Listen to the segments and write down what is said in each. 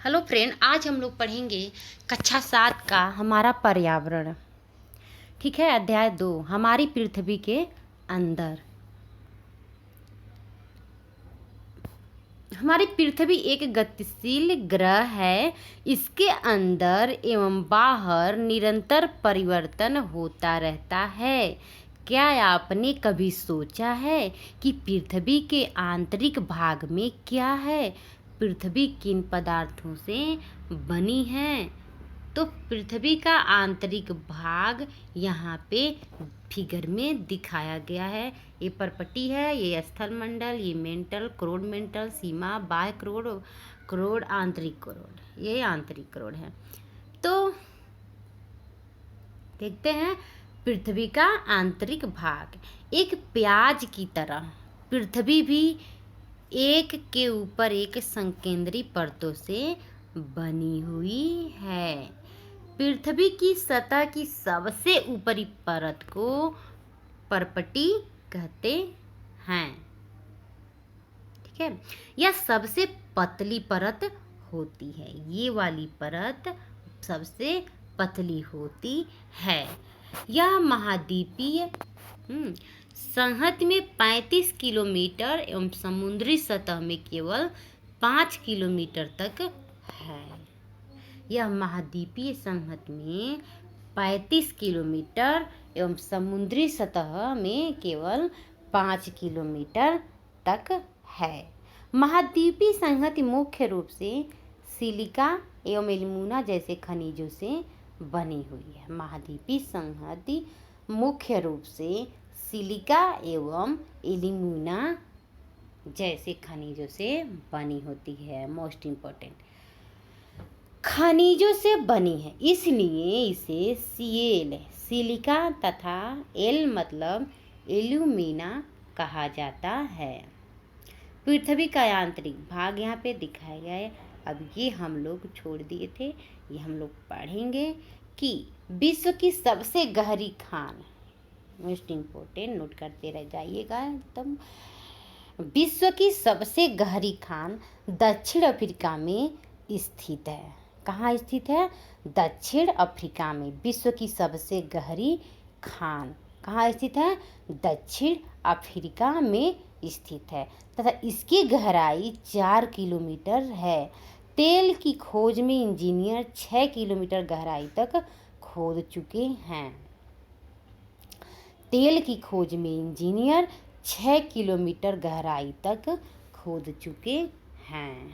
Hello friend, आज हम लोग पढ़ेंगे कक्षा 7 का हमारा पर्यावरण। ठीक है, अध्याय 2 हमारी पृथ्वी के अंदर। हमारी पृथ्वी एक गतिशील ग्रह है। इसके अंदर एवं बाहर निरंतर परिवर्तन होता रहता है। क्या आपने कभी सोचा है कि पृथ्वी के आंतरिक भाग में क्या है? पृथ्वी किन पदार्थों से बनी है? तो पृथ्वी का आंतरिक भाग यहाँ पे फिगर में दिखाया गया है। ये परपटी है, ये स्थल मंडल, ये मेंटल, क्रोड मेंटल, सीमा, बाह्य क्रोड, क्रोड, आंतरिक क्रोड, ये आंतरिक क्रोड है। तो देखते हैं पृथ्वी का आंतरिक भाग। एक प्याज की तरह पृथ्वी भी एक के ऊपर एक संकेंद्री परतों से बनी हुई है। पृथ्वी की सतह की सबसे ऊपरी परत को परपटी कहते हैं। ठीक है, यह सबसे पतली परत होती है। ये वाली परत सबसे पतली होती है। यह महाद्वीपीय संहति में 35 किलोमीटर एवं समुद्री सतह में केवल 5 किलोमीटर तक है। यह महाद्वीपीय संहति में 35 किलोमीटर एवं समुद्री सतह में केवल 5 किलोमीटर तक है। महाद्वीपीय संहति मुख्य रूप से सिलिका एवं एल्यूमिना जैसे खनिजों से बनी हुई है। महाद्वीपीय संहति मुख्य रूप से सिलिका एवं एल्यूमिना जैसे खनिजों से बनी होती है। मोस्ट इम्पोर्टेंट, खनिजों से बनी है, इसलिए इसे सीएल सिलिका तथा एल मतलब एल्यूमिना कहा जाता है। पृथ्वी का आंतरिक भाग यहाँ पे दिखाया गया है। अब ये हम लोग छोड़ दिए थे, ये हम लोग पढ़ेंगे कि विश्व की सबसे गहरी खान, मोस्ट इम्पोर्टेंट, नोट करते रह जाइएगा एकदम। विश्व की सबसे गहरी खान दक्षिण अफ्रीका में स्थित है। कहाँ स्थित है? दक्षिण अफ्रीका में विश्व की सबसे गहरी खान कहाँ स्थित है? दक्षिण अफ्रीका में स्थित है तथा इसकी गहराई 4 किलोमीटर है। तेल की खोज में इंजीनियर 6 किलोमीटर गहराई तक खोद चुके हैं। तेल की खोज में इंजीनियर 6 किलोमीटर गहराई तक खोद चुके हैं।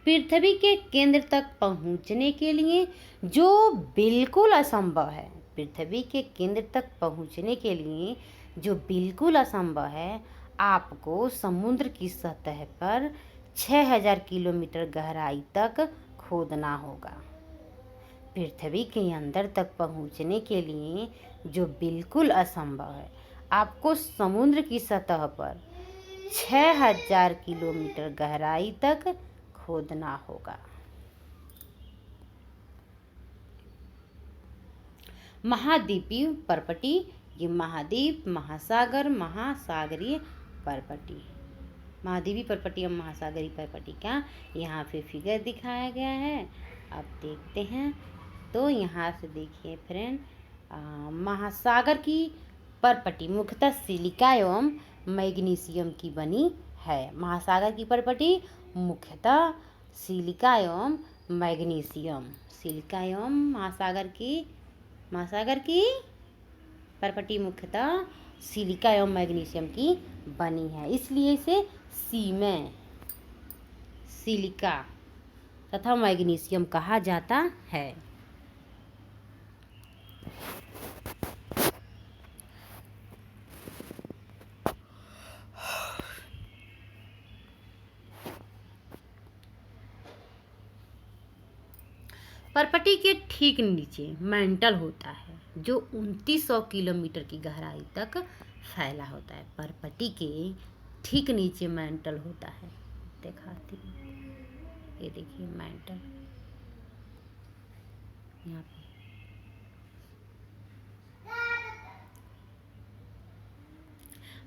पृथ्वी के केंद्र तक पहुंचने के लिए जो बिल्कुल असंभव है, पृथ्वी के केंद्र तक पहुंचने के लिए जो बिल्कुल असंभव है, आपको समुद्र की सतह पर 6000 किलोमीटर गहराई तक खोदना होगा। पृथ्वी के अंदर तक पहुंचने के लिए जो बिल्कुल असंभव है, आपको समुद्र की सतह पर 6000 किलोमीटर गहराई तक खोदना होगा। महाद्वीपीय परपटी, ये महाद्वीप, महासागर, महासागरीय परपटी, महाद्वीपीय परपटी और महासागरीय परपटी का यहाँ पे फिगर दिखाया गया है। अब देखते हैं, तो यहाँ से देखिए फ्रेंड, महासागर की परपटी मुख्यतः सिलिका एवं मैग्नीशियम की बनी है। महासागर की परपटी मुख्यतः सिलिका एवं मैग्नीशियम, सिलिका एवं महासागर की परपटी मुख्यतः सिलिका एवं मैग्नीशियम की बनी है, इसलिए इसे सीमें, सिलिका तथा मैग्नीशियम कहा जाता है। परपटी के ठीक नीचे मेंटल होता है जो 2900 किलोमीटर की गहराई तक फैला होता है। परपटी के ठीक नीचे मेंटल होता है, दिखाती हूँ, ये देखिए मेंटल यहाँ पे।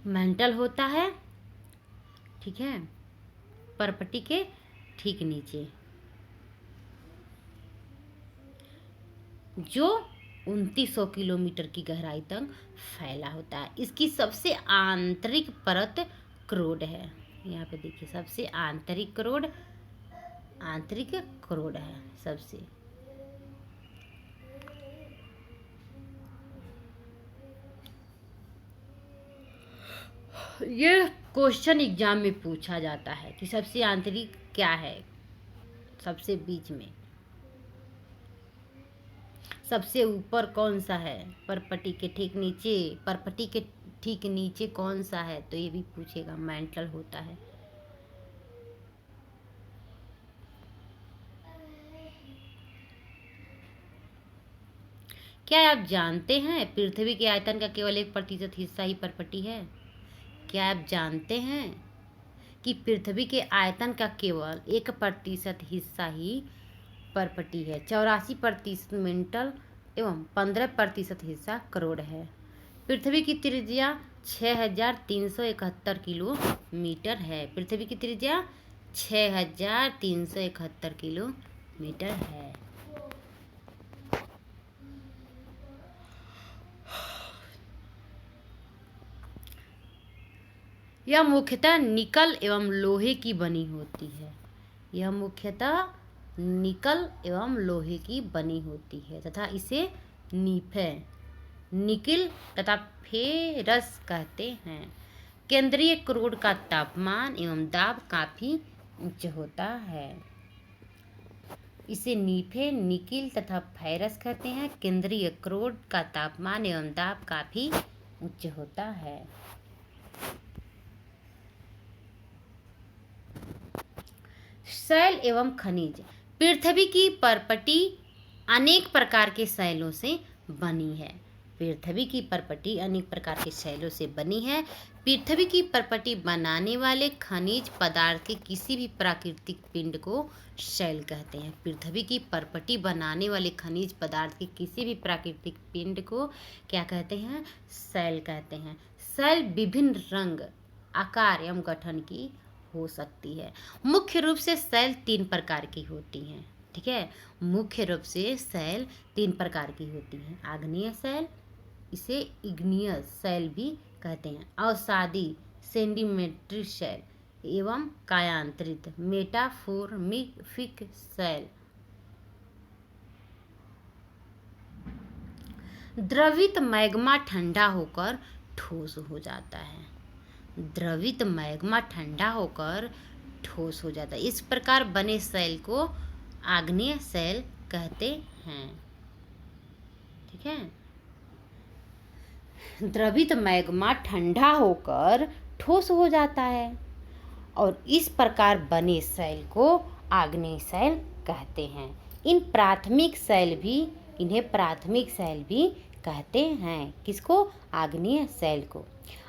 मेंटल होता है, ठीक है, परपटी के ठीक नीचे जो 2900 किलोमीटर की गहराई तक फैला होता है। इसकी सबसे आंतरिक परत क्रोड है। यहाँ पे देखिए सबसे आंतरिक क्रोड है सबसे। ये क्वेश्चन एग्जाम में पूछा जाता है कि सबसे आंतरिक क्या है, सबसे बीच में सबसे ऊपर कौन सा है, परपटी के ठीक नीचे कौन सा है, तो ये भी पूछेगा, मेंटल होता है। क्या आप जानते हैं पृथ्वी के आयतन का केवल 1% हिस्सा ही परपटी है? क्या आप जानते हैं कि पृथ्वी के आयतन का केवल 1% हिस्सा ही परपटी है? 84% मेंटल एवं 15% हिस्सा करोड़ है। पृथ्वी की त्रिज्या 6371 किलोमीटर है। पृथ्वी की त्रिज्या 6371 किलोमीटर है। यह मुख्यतः निकल एवं लोहे की बनी होती है। यह मुख्यतः निकल एवं लोहे की बनी होती है तथा इसे निकिल तथा फेरस कहते हैं। केंद्रीय क्रोड का तापमान एवं दाब काफी उच्च होता है। इसे नीफे, निकिल तथा फेरस कहते हैं। केंद्रीय क्रोड का तापमान एवं दाब काफी उच्च होता है। शैल एवं खनिज। पृथ्वी की परपटी अनेक प्रकार के शैलों से बनी है। पृथ्वी की परपटी अनेक प्रकार के शैलों से बनी है। पृथ्वी की परपटी बनाने वाले खनिज पदार्थ के किसी भी प्राकृतिक पिंड को शैल कहते हैं। पृथ्वी की परपटी बनाने वाले खनिज पदार्थ के किसी भी प्राकृतिक पिंड को क्या कहते हैं? शैल कहते हैं। शैल विभिन्न रंग, आकार एवं गठन की हो सकती है। मुख्य रूप से शैल 3 प्रकार की होती हैं। ठीक है, मुख्य रूप से शैल 3 प्रकार की होती हैं। आग्नेय शैल, इसे इग्नियस शैल भी कहते हैं, अवसादी सेंडिमेंट्री शैल एवं कायांतरित मेटाफोर्मिक शैल। द्रवित मैग्मा ठंडा होकर ठोस हो जाता है। द्रवित मैग्मा ठंडा होकर ठोस हो जाता है। इस प्रकार बने शैल को आग्नेय शैल कहते हैं। ठीक है, द्रवित मैग्मा ठंडा होकर ठोस हो जाता है और इस प्रकार बने शैल को आग्नेय शैल कहते हैं। इन्हें प्राथमिक शैल भी कहते हैं। किसको? आग्नेय शैल को।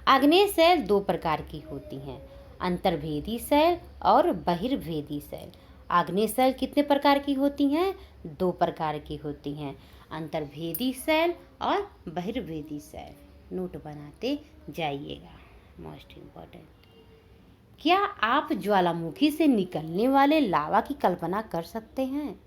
आग्नेय शैल 2 प्रकार की होती हैं, अंतर्भेदी शैल और बहिर्भेदी शैल। आग्नेय शैल कितने प्रकार की होती हैं? 2 प्रकार की होती हैं, अंतर्भेदी शैल और बहिर्भेदी शैल। नोट बनाते जाइएगा, मोस्ट इम्पोर्टेंट। क्या आप ज्वालामुखी से निकलने वाले लावा की कल्पना कर सकते हैं?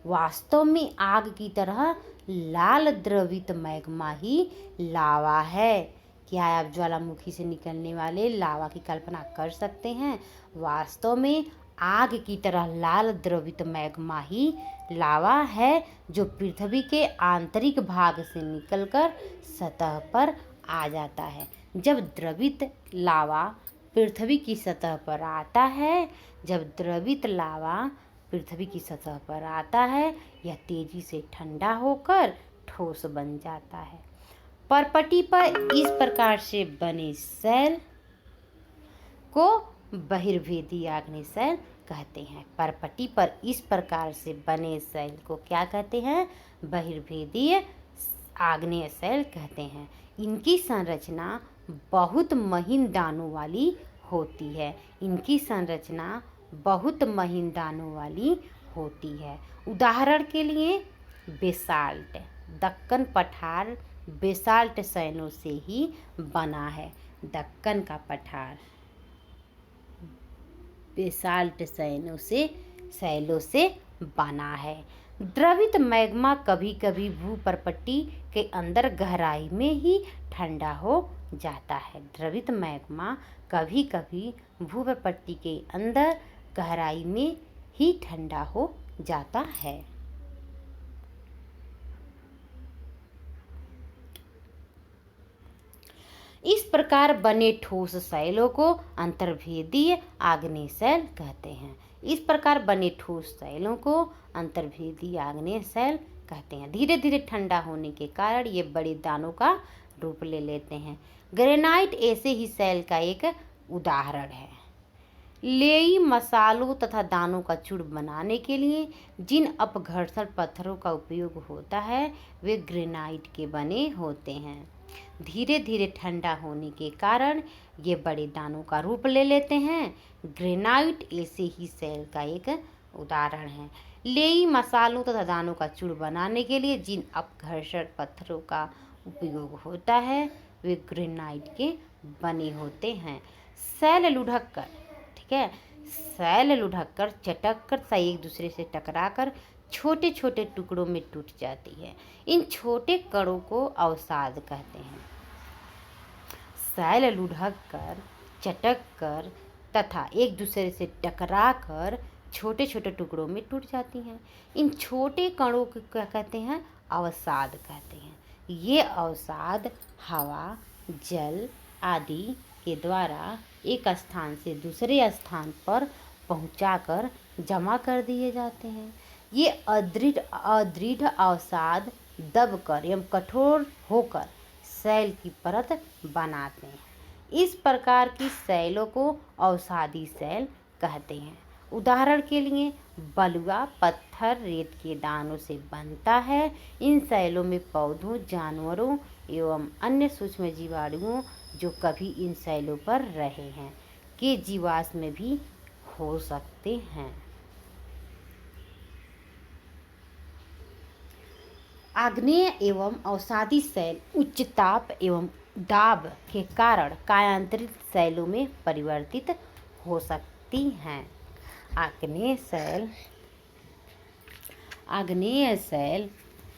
वास्तव में आग की तरह लाल द्रवित मैग्मा ही लावा है। क्या आप ज्वालामुखी से निकलने वाले लावा की कल्पना कर सकते हैं? वास्तव में आग की तरह लाल द्रवित मैग्मा ही लावा है, जो पृथ्वी के आंतरिक भाग से निकलकर सतह पर आ जाता है। जब द्रवित लावा पृथ्वी की सतह पर आता है, यह तेजी से ठंडा होकर ठोस बन जाता है। परपटी पर इस प्रकार से बने शैल को बहिर्भेदी आग्नेय शैल कहते हैं। परपटी पर इस प्रकार से बने शैल को क्या कहते हैं? बहिर्भेदी आग्नेय शैल कहते हैं। इनकी संरचना बहुत महीन दानों वाली होती है। उदाहरण के लिए बेसाल्ट, दक्कन पठार बेसाल्ट शैलों से ही बना है। दक्कन का पठार बेसाल्ट शैलों से बना है। द्रवित मैग्मा कभी कभी भूपर्पट्टी के अंदर गहराई में ही ठंडा हो जाता है। द्रवित मैग्मा कभी कभी भूपर्पट्टी के अंदर गहराई में ही ठंडा हो जाता है। इस प्रकार बने ठोस शैलों को अंतर्भेदीय आग्नेय शैल कहते हैं। इस प्रकार बने ठोस शैलों को अंतर्भेदीय आग्नेय शैल कहते हैं। धीरे धीरे ठंडा होने के कारण ये बड़े दानों का रूप ले लेते हैं। ग्रेनाइट ऐसे ही शैल का एक उदाहरण है। लेई मसालों तथा दानों का चूर्ण बनाने के लिए जिन अपघर्षण पत्थरों का उपयोग होता है वे ग्रेनाइट के बने होते हैं। धीरे धीरे ठंडा होने के कारण ये बड़े दानों का रूप ले लेते हैं। ग्रेनाइट ऐसे ही शैल का एक उदाहरण है। लेई मसालों तथा दानों का चूर्ण बनाने के लिए जिन अपघर्षण पत्थरों का उपयोग होता है वे ग्रेनाइट के बने होते हैं। शैल लुढ़क कर, ठीक है, शैल लुढ़क कर चटक कर तथा एक दूसरे से टकराकर छोटे छोटे टुकड़ों में टूट जाती है। इन छोटे कणों को अवसाद कहते हैं। शैल लुढ़क कर चटक कर तथा एक दूसरे से टकरा कर छोटे छोटे टुकड़ों में टूट जाती हैं। इन छोटे कणों को क्या कहते हैं? अवसाद कहते हैं। ये अवसाद हवा, जल आदि के द्वारा एक स्थान से दूसरे स्थान पर पहुंचाकर जमा कर दिए जाते हैं। ये अदृढ़ अवसाद दबकर एवं कठोर होकर शैल की परत बनाते हैं। इस प्रकार की शैलों को अवसादी शैल कहते हैं। उदाहरण के लिए बलुआ पत्थर रेत के दानों से बनता है। इन शैलों में पौधों, जानवरों एवं अन्य सूक्ष्म जीवाणुओं जो कभी इन शैलों पर रहे हैं के जीवाश्म भी हो सकते हैं। आग्नेय एवं अवसादी शैल उच्च ताप एवं दाब के कारण कायांतरित शैलों में परिवर्तित हो सकती हैं। आग्नेय शैल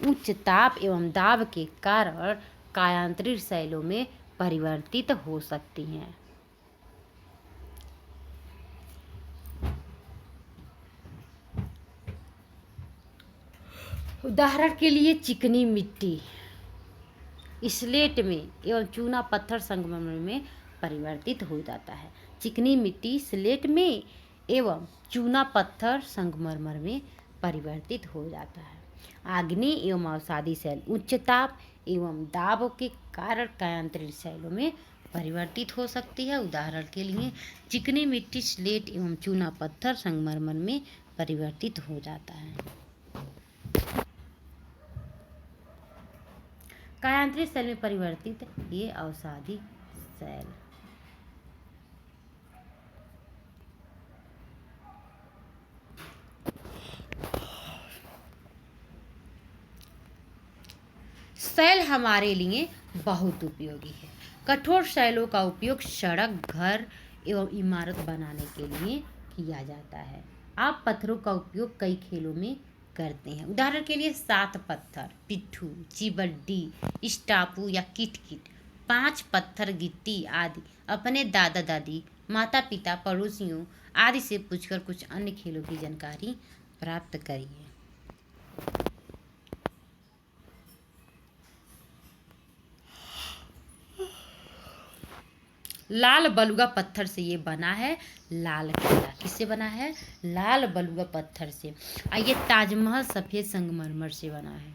उच्च ताप एवं दाब के कारण कायांतरित शैलों में परिवर्तित हो सकती हैं। उदाहरण के लिए चिकनी मिट्टी स्लेट में एवं चूना पत्थर संगमरमर में परिवर्तित हो जाता है। चिकनी मिट्टी स्लेट में एवं चूना पत्थर संगमरमर में परिवर्तित हो जाता है। आग्नेय एवं अवसादी शैल उच्च ताप एवं दाब के कारण कायांतरित शैलों में परिवर्तित हो सकती है। उदाहरण के लिए चिकनी मिट्टी स्लेट एवं चूना पत्थर संगमरमर में परिवर्तित हो जाता है। कायांतरित शैल में परिवर्तित ये अवसादी शैल। शैल हमारे लिए बहुत उपयोगी है। कठोर शैलों का उपयोग सड़क, घर एवं इमारत बनाने के लिए किया जाता है। आप पत्थरों का उपयोग कई खेलों में करते हैं। उदाहरण के लिए 7 पत्थर, पिट्ठू, चिबड्डी, स्टापू या किटकिट, 5 पत्थर, गिट्टी आदि अपने दादा दादी, माता पिता, पड़ोसियों आदि से पूछकर कुछ अन्य खेलों की जानकारी प्राप्त करिए। लाल बलुआ पत्थर से ये बना है लाल किला। किससे बना है? लाल बलुआ पत्थर से। और ये ताजमहल सफेद संगमरमर से बना है।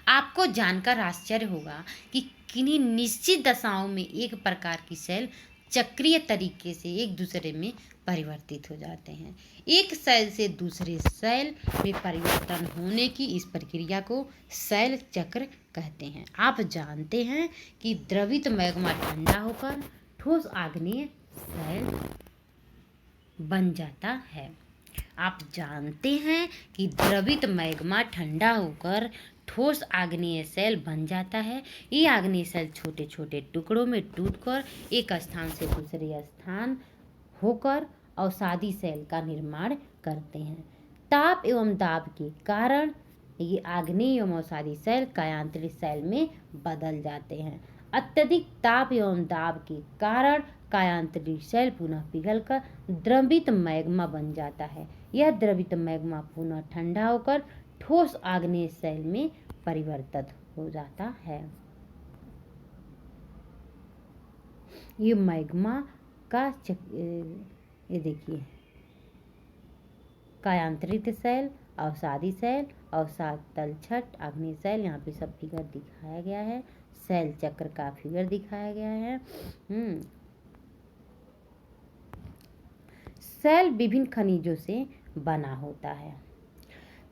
आपको जानकर आश्चर्य होगा कि किन्हीं निश्चित दशाओं में एक प्रकार की शैल चक्रीय तरीके से एक दूसरे में परिवर्तित हो जाते हैं। एक शैल से दूसरे शैल में परिवर्तन होने की इस प्रक्रिया को शैल चक्र कहते हैं। आप जानते हैं कि द्रवित मैग्मा ठंडा होकर ठोस आग्नेय शैल बन जाता है। आप जानते हैं कि द्रवित मैग्मा ठंडा होकर ठोस आग्नेय शैल बन जाता है। ये आग्नेय शैल छोटे छोटे टुकड़ों में टूटकर एक स्थान से दूसरे स्थान होकर अवसादी सेल का निर्माण करते हैं। ताप एवं दाब के कारण ये आग्नेय एवं अवसादी सेल कायांतरित सेल में बदल जाते हैं। अत्यधिक ताप एवं दाब के कारण कायांतरित सेल पुनः पिघलकर द्रवित मैग्मा बन जाता है। यह द्रवित मैग्मा पुनः ठंडा होकर ठोस आग्नेय सेल में परिवर्तित हो जाता है। ये मैग्मा का ये देखिए, कायांतरित सेल, अवसादी सेल, अवसाद तलछट, आग्नेय सेल, यहाँ पे सब फिगर दिखाया गया है। सेल चक्र का फिगर दिखाया गया है। सेल विभिन्न खनिजों से बना होता है।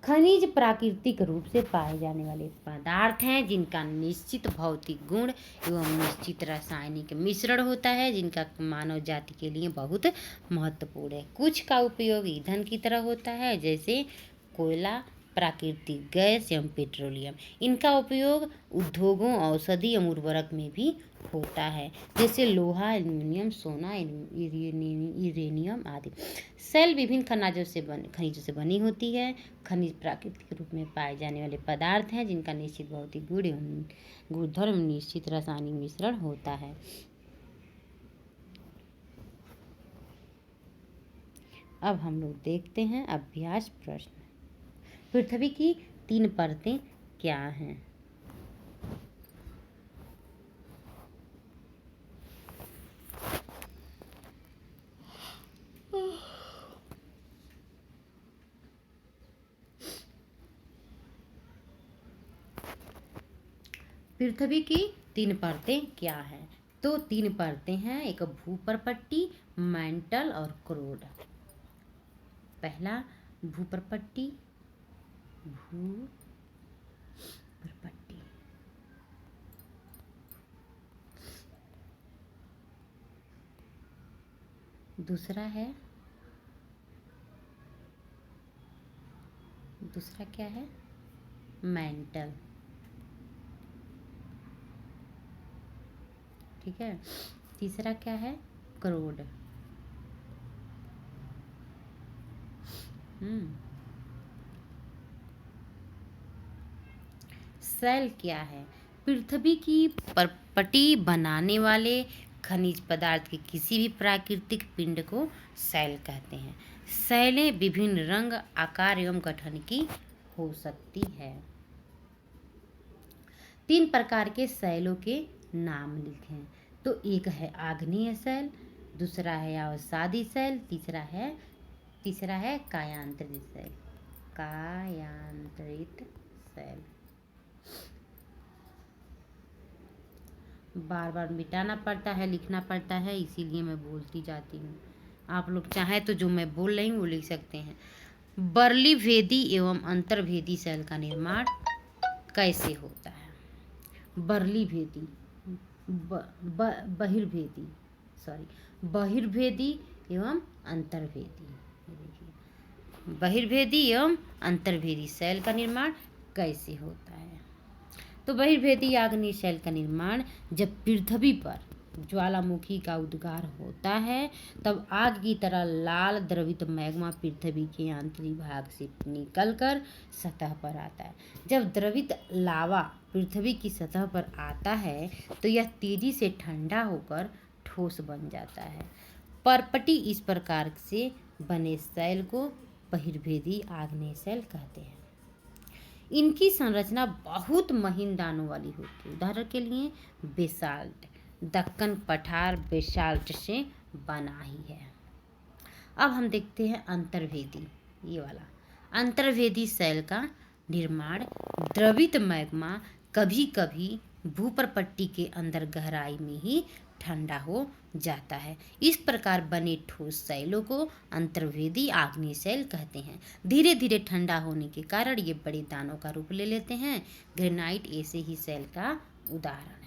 खनिज प्राकृतिक रूप से पाए जाने वाले पदार्थ हैं जिनका निश्चित भौतिक गुण एवं निश्चित रासायनिक मिश्रण होता है, जिनका मानव जाति के लिए बहुत महत्वपूर्ण है। कुछ का उपयोग ईंधन की तरह होता है, जैसे कोयला, प्राकृतिक गैस एवं पेट्रोलियम। इनका उपयोग उद्योगों, औषधि एवं उर्वरक में भी होता है, जैसे लोहा, एल्यूमिनियम, सोना, यूरेनियम आदि। सेल विभिन्न खनिजों से बनी होती है। खनिज प्राकृतिक रूप में पाए जाने वाले पदार्थ हैं जिनका निश्चित भौतिक गुण एवं गुणधर्म निश्चित रासायनिक मिश्रण होता है। अब हम लोग देखते हैं अभ्यास प्रश्न। पृथ्वी की 3 परतें क्या हैं? पृथ्वी की 3 परतें क्या हैं? तो 3 परतें हैं, एक भूपर्पट्टी, मैंटल और क्रोड। पहला भूपर्पट्टी, दूसरा क्या है? मैंटल। ठीक है। तीसरा क्या है? क्रोड। सेल क्या है? पृथ्वी की परपटी बनाने वाले खनिज पदार्थ के किसी भी प्राकृतिक पिंड को सेल कहते हैं। सेलें विभिन्न रंग, आकार एवं गठन की हो सकती है। 3 प्रकार के सेलों के नाम लिखें। तो एक है आग्नेय सेल, दूसरा है अवसादी सेल, तीसरा है कायांतरित सेल। बार बार मिटाना पड़ता है, लिखना पड़ता है, इसीलिए मैं बोलती जाती हूँ। आप लोग चाहें तो जो मैं बोल रही हूँ वो लिख सकते हैं। बर्लीभेदी एवं अंतर्भेदी सेल का निर्माण कैसे होता है? बर्लीभेदी, बहिर्भेदी एवं अंतर्भेदी। बहिर्भेदी एवं अंतर्भेदी सेल का निर्माण कैसे होता है? तो बहिर्भेदी आग्नेय सेल का निर्माण जब पृथ्वी पर ज्वालामुखी का उद्गार होता है, तब आग की तरह लाल द्रवित मैग्मा पृथ्वी के आंतरिक भाग से निकलकर सतह पर आता है। जब द्रवित लावा पृथ्वी की सतह पर आता है तो यह तेजी से ठंडा होकर ठोस बन जाता है। परपटी इस प्रकार से बने सेल को बहिर्भेदी आग्नेय सेल कहते हैं। इनकी संरचना बहुत महीन दानों वाली होती है। उदाहरण के लिए बेसाल्ट, दक्कन पठार बेसाल्ट से बना ही है। अब हम देखते हैं अंतर्भेदी, ये वाला अंतर्भेदी सेल का निर्माण द्रवित मैग्मा कभी कभी भूपर्पट्टी के अंदर गहराई में ही ठंडा हो जाता है। इस प्रकार बने ठोस सेलों को अंतर्भेदी आग्नेय सेल कहते हैं। धीरे धीरे ठंडा होने के कारण ये बड़े दानों का रूप ले लेते हैं। ग्रेनाइट ऐसे ही सेल का उदाहरण है।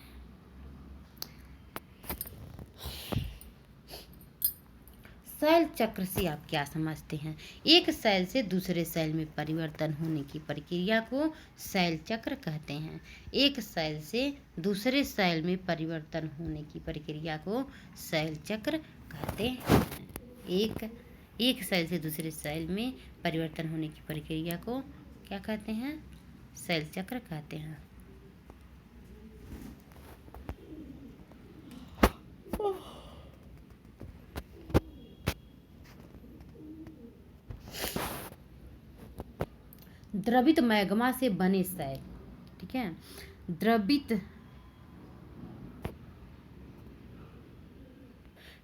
सेल चक्र से आप क्या समझते हैं? एक सेल से दूसरे सेल में परिवर्तन होने की प्रक्रिया को सेल चक्र कहते हैं। एक सेल से दूसरे सेल में परिवर्तन होने की प्रक्रिया को सेल चक्र कहते हैं। एक एक सेल से दूसरे सेल में परिवर्तन होने की प्रक्रिया को क्या कहते हैं? सेल चक्र कहते हैं। द्रवित मैग्मा से बने सेल, ठीक है,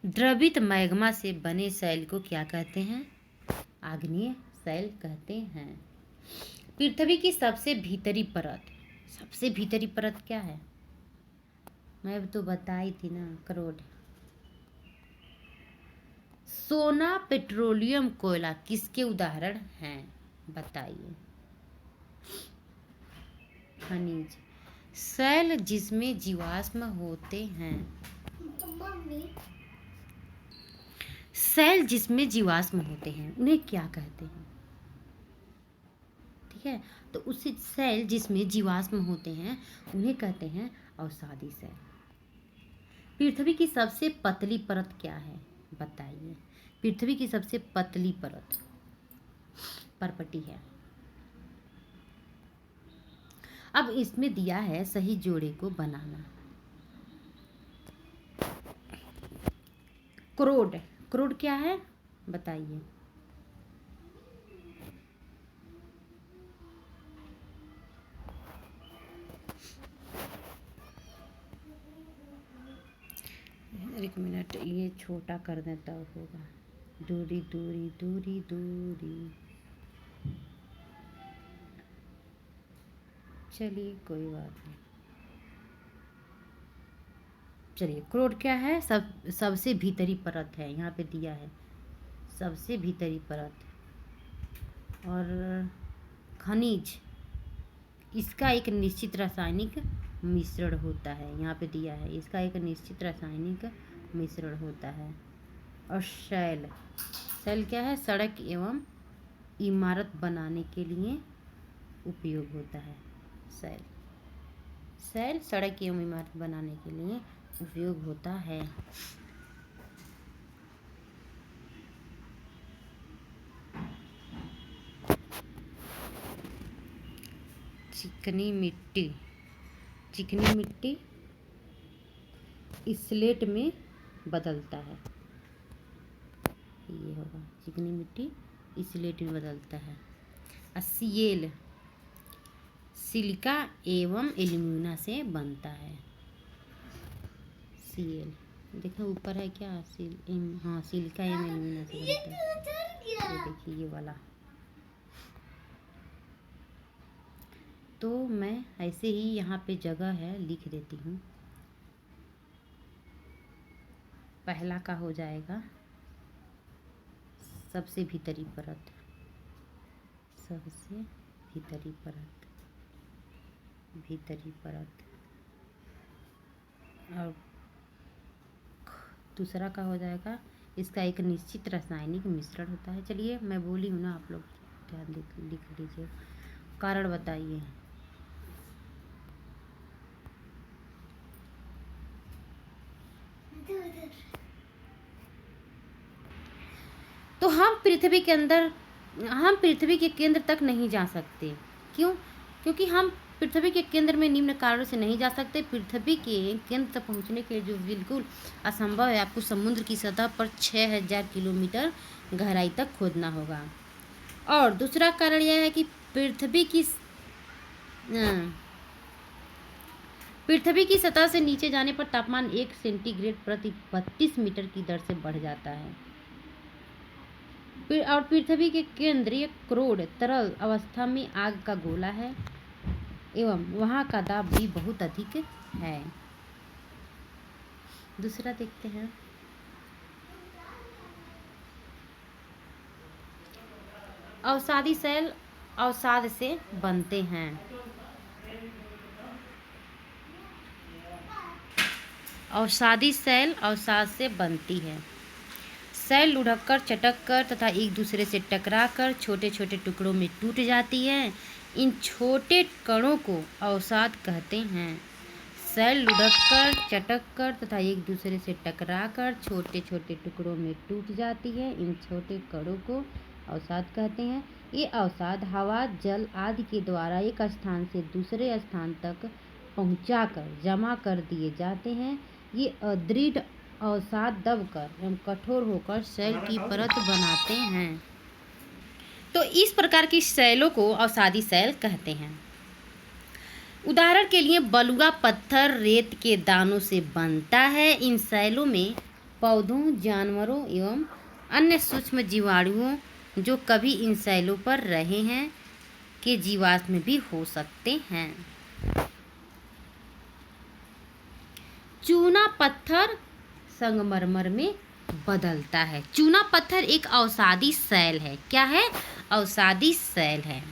द्रवित मैग्मा से बने सेल को क्या कहते हैं? आग्नेय सेल कहते हैं। पृथ्वी की सबसे भीतरी परत क्या है? मैं तो बताई थी ना, करोड़। सोना, पेट्रोलियम, कोयला किसके उदाहरण हैं? बताइए। खनिज। सेल जिसमें जीवाश्म होते हैं। सेल जिसमें जीवाश्म होते हैं उन्हें क्या कहते हैं? ठीक है, तो उस सेल जिसमें जीवाश्म होते हैं उन्हें कहते हैं अवसादी सेल। पृथ्वी की सबसे पतली परत क्या है? बताइए। पृथ्वी की सबसे पतली परत परपटी है। अब इसमें दिया है सही जोड़े को बनाना। क्रोड क्या है? बताइए। एक मिनट, ये छोटा कर दें तब होगा। दूरी दूरी दूरी दूरी, चलिए कोई बात नहीं। चलिए, क्रोड क्या है? सबसे भीतरी परत है, यहाँ पे दिया है सबसे भीतरी परत। और खनिज, इसका एक निश्चित रासायनिक मिश्रण होता है, यहाँ पे दिया है इसका एक निश्चित रासायनिक मिश्रण होता है। और सेल क्या है? सड़क एवं इमारत बनाने के लिए उपयोग होता है। सेल सड़क एवं इमारत बनाने के लिए उपयोग होता है। चिकनी मिट्टी स्लेट में बदलता है। ये होगा, चिकनी मिट्टी स्लेट में बदलता है। सीएल सिलिका एवं एल्यूमिना से बनता है। सीएल देखो ऊपर है क्या? हाँ, सिलिका एवं एल्यूमिना से बनता है। ये देखिए ये वाला। तो मैं ऐसे ही यहाँ पे जगह है लिख देती हूँ। पहला का हो जाएगा सबसे भीतरी परत, सबसे भीतरी परत। और दूसरा का हो जाएगा इसका एक निश्चित रासायनिक मिश्रण होता है। चलिए मैं बोली हूँ ना, आप लोग ध्यान लिख लीजिए। कारण बताइए। तो हम पृथ्वी के केंद्र तक नहीं जा सकते। क्यों? क्योंकि हम पृथ्वी के केंद्र में निम्न कारणों से नहीं जा सकते। पृथ्वी के केंद्र तक पहुंचने के लिए जो बिल्कुल असंभव है, आपको समुद्र की सतह पर 6000 किलोमीटर गहराई तक खोदना होगा। और दूसरा कारण यह है कि पृथ्वी की सतह से नीचे जाने पर तापमान 1 सेंटीग्रेड प्रति 32 मीटर की दर से बढ़ जाता है। और पृथ्वी के केंद्रीय क्रोड तरल अवस्था में आग का गोला है एवं वहाँ का दाब भी बहुत अधिक है। दूसरा देखते हैं। अवसादी सेल अवसाद से बनते हैं। अवसादी सेल अवसाद से बनती है। सेल लुढ़ककर, चटककर तथा एक दूसरे से टकराकर छोटे छोटे टुकड़ों में टूट जाती है। इन छोटे कणों को अवसाद कहते हैं। सेल लुढ़क कर, चटक कर तथा एक दूसरे से टकरा कर छोटे छोटे टुकड़ों में टूट जाती है। इन छोटे कणों को अवसाद कहते हैं। ये अवसाद हवा, जल आदि के द्वारा एक स्थान से दूसरे स्थान तक पहुंचाकर जमा कर दिए जाते हैं। ये अदृढ़ अवसाद दबकर एवं कठोर होकर सेल की परत बनाते हैं। तो इस प्रकार की सेलों को अवसादी सेल कहते हैं। उदाहरण के लिए बलुआ पत्थर रेत के दानों से बनता है। इन सेलों में पौधों, जानवरों एवं अन्य सूक्ष्म जीवाणुओं जो कभी इन सेलों पर रहे हैं के जीवाश्म भी हो सकते हैं। चूना पत्थर संगमरमर में बदलता है। चूना पत्थर एक अवसादी सेल है। क्या है? अवसादी सेल है।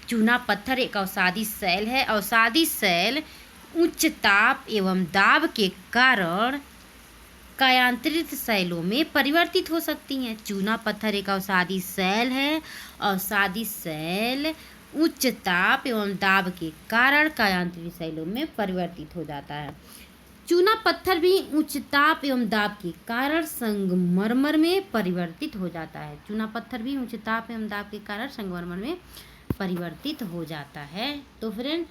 चूना पत्थर एक अवसादी सेल है। अवसादी सेल उच्च ताप एवं दाब के कारण कायांतरित सेलों में परिवर्तित हो सकती हैं। चूना पत्थर एक अवसादी सेल है। अवसादी सेल उच्च ताप एवं दाब के कारण कायांतरित सेलों में परिवर्तित हो जाता है। चूना पत्थर भी उच्च ताप एवं दाब के कारण संगमरमर में परिवर्तित हो जाता है। चूना पत्थर भी उच्च ताप एवं दाब के कारण संगमरमर में परिवर्तित हो जाता है। तो फ्रेंड,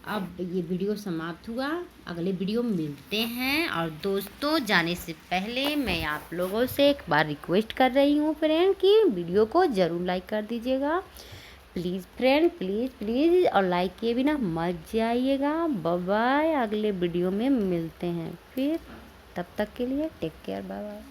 अब ये वीडियो समाप्त हुआ। अगले वीडियो में मिलते हैं। और दोस्तों, जाने से पहले मैं आप लोगों से एक बार रिक्वेस्ट कर रही हूँ फ्रेंड कि वीडियो को ज़रूर लाइक कर दीजिएगा। प्लीज़ फ्रेंड, प्लीज़ प्लीज़, और लाइक किए बिना मत जाइएगा। Bye bye. अगले वीडियो में मिलते हैं फिर। तब तक के लिए टेक केयर, बाय बाय।